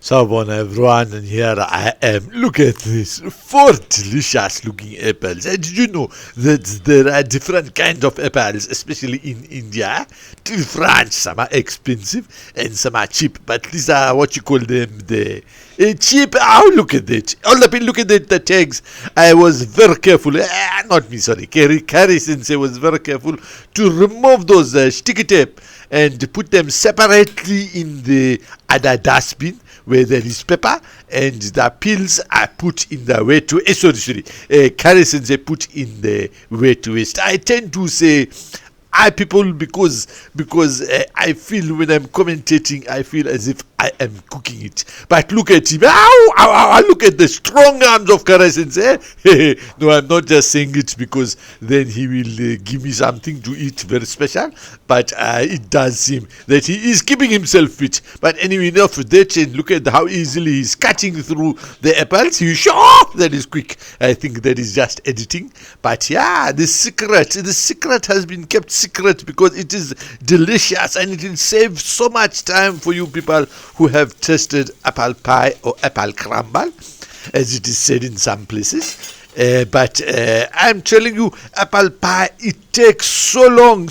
Sawubona everyone, and here I am. Look at this, 4 delicious looking apples. And did you know that there are different kinds of apples, especially in India? Different, some are expensive and some are cheap, but these are what you call them the cheap. Oh, look at that. All up, look at that, the tags. I was very careful, not me, sorry, Khare Sensei was very careful to remove those sticky tape and put them separately in the other dustbin where there is paper, and the pills are put in the way to Khare Sensei put in the way to waste. I tend to say I people because I feel when I'm commentating, I feel as if I am cooking it. But look at him. Ow, ow, ow, look at the strong arms of Khare Sensei. No, I'm not just saying it because then he will give me something to eat very special. But it does seem that he is keeping himself fit. But anyway, enough of that. And look at how easily he's cutting through the apples. You sure that is quick? I think that is just editing. But yeah, the secret has been kept secret because it is delicious and it will save so much time for you people who have tasted apple pie or apple crumble, as it is said in some places. But I'm telling you, apple pie, it takes so long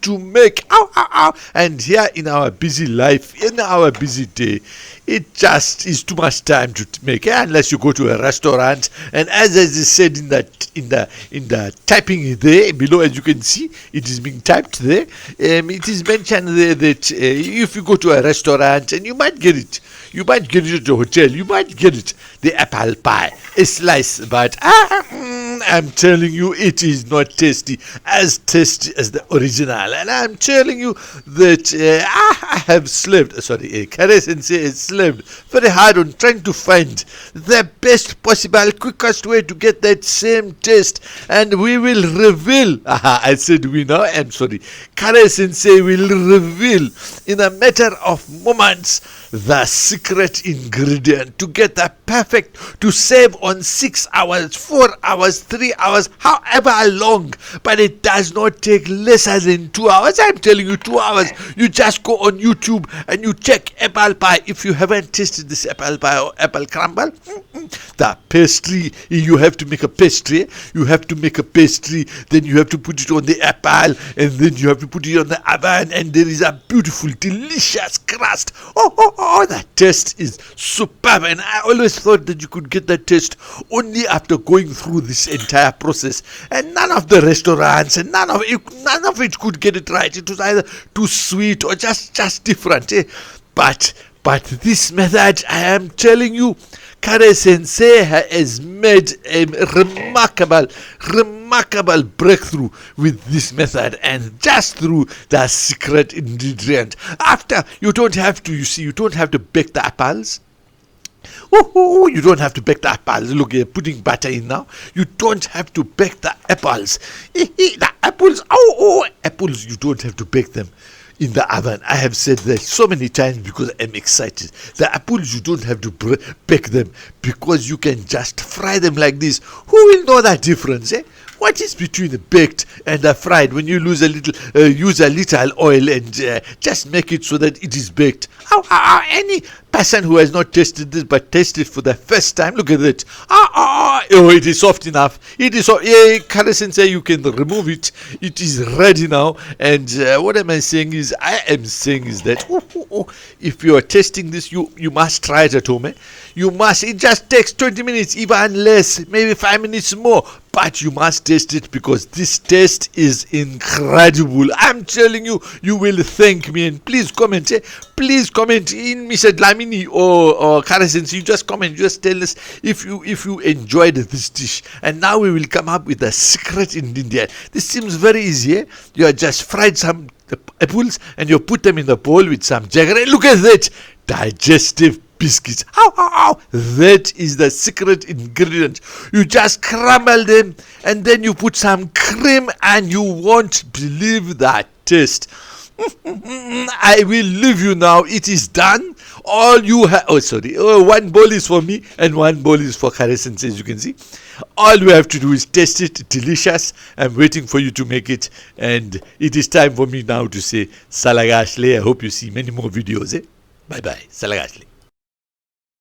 to make. Ow, ow, ow. And here in our busy life, in our busy day, it just is too much time to make, unless you go to a restaurant. And as is said in the typing there below, as you can see, it is being typed there. It is mentioned there that if you go to a restaurant, and you might get it at a hotel, you might get it, the apple pie, a slice, but I'm telling you, it is not tasty as the original. And I'm telling you that I have slaved, Khare Sensei has slaved very hard on trying to find the best possible, quickest way to get that same taste. And we will reveal, I said we now, I'm sorry, Khare Sensei will reveal in a matter of moments the secret ingredient to get the perfect, to save on 6 hours, 4 hours, 3 hours, however long, but it does not take lesser than 2 hours. I'm telling you, 2 hours. You just go on YouTube and you check apple pie. If you haven't tasted this apple pie or apple crumble, the pastry, you have to make a pastry. You have to make a pastry, then you have to put it on the apple, and then you have to put it on the oven, and there is a beautiful, delicious crust. The taste is superb, and I always thought that you could get that taste only after going through this entire process. And none of the restaurants and none of it could get it right. It was either too sweet or just different. But this method, I am telling you, Khare Sensei has made a remarkable breakthrough with this method, and just through the secret ingredient. After, you don't have to bake the apples. You don't have to bake the apples. Look, you're putting butter in now. You don't have to bake the apples. The apples, apples, you don't have to bake them in the oven. I have said that so many times because I'm excited. The apples, you don't have to bake them because you can just fry them like this. Who will know that difference? What is between the baked and the fried? When you use a little oil and just make it so that it is baked. Any person who has not tasted this but tasted for the first time, look at it. It is soft enough. It is so. Khare Sensei, you can remove it. It is ready now. And what am I saying is, that if you are tasting this, you must try it at home. You must. It just takes 20 minutes, even less, maybe 5 minutes more. But you must taste it because this taste is incredible. I'm telling you, you will thank me. And please comment. Please comment in Mr. Dlamini or Khare Sensei. You just comment. Just tell us if you enjoyed this dish. And now we will come up with a secret ingredient. This seems very easy. You are just fried some apples and you put them in the bowl with some jaggery. Look at that. Digestive biscuits. That is the secret ingredient. You just crumble them and then you put some cream and you won't believe that taste. I will leave you now. It is done. All you have, one bowl is for me and one bowl is for Khare Sensei, as you can see. All you have to do is taste it. Delicious. I'm waiting for you to make it, and it is time for me now to say Salagashle. I hope you see many more videos. باي باي، سلام.